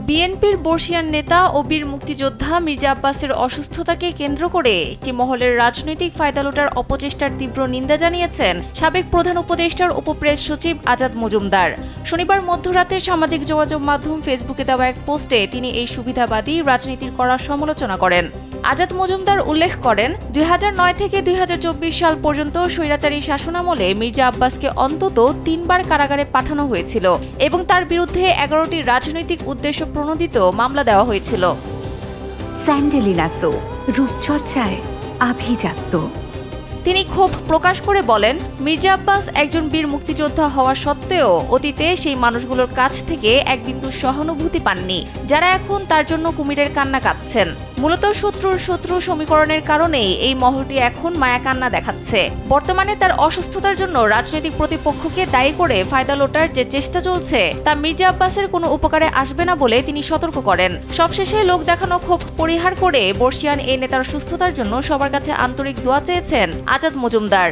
বিএনপির বর্ষিয়ান নেতা ও বীর মুক্তিযোদ্ধা মির্জা আব্বাসের অসুস্থতাকে কেন্দ্র করে একটি মহলের রাজনৈতিক ফায়দা লোটার অপচেষ্টার তীব্র নিন্দা জানিয়েছেন সাবেক প্রধান উপদেষ্টার উপপ্রেস সচিব আজাদ মজুমদার। শনিবার মধ্যরাতে সামাজিক যোগাযোগ মাধ্যম ফেসবুকে দেওয়া এক পোস্টে তিনি এই সুবিধাবাদী রাজনীতির কড়া সমালোচনা করেন। আজাদ মজুমদার উল্লেখ করেন, 2009 থেকে 2024 সাল পর্যন্ত স্বৈরাচারী শাসনামলে মির্জা আব্বাসকে অন্তত 3 বার কারাগারে পাঠানো হয়েছিল এবং তার বিরুদ্ধে 11টি রাজনৈতিক উদ্দেশ্য প্রণোদিত মামলা দেওয়া হয়েছিল। স্যান্ডেলিনা সো, রূপচর্চায় আভিজাত্য। তিনি ক্ষোভ প্রকাশ করে বলেন, মির্জা আব্বাস একজন বীর মুক্তিযোদ্ধা হওয়া সত্ত্বেও অতীতে সেই মানুষগুলোর কাছ থেকে এক বিন্দু সহানুভূতি পাননি, যারা এখন তার জন্য কুমিরের কান্না কাঁদছেন। মূলত শত্রুর শত্রু সমীকরণের কারণেই এই মহলটি এখন মায়া কান্না দেখাচ্ছে। বর্তমানে তার অসুস্থতার জন্য রাজনৈতিক প্রতিপক্ষকে দায়ী করে ফায়দা লোটার যে চেষ্টা চলছে তা মির্জা আব্বাসের কোনো উপকারে আসবে না বলে তিনি সতর্ক করেন। সবশেষে লোক দেখানো ক্ষোভ পরিহার করে বর্ষিয়ান এই নেতার সুস্থতার জন্য সবার কাছে আন্তরিক দোয়া চেয়েছেন আজাদ মজুমদার।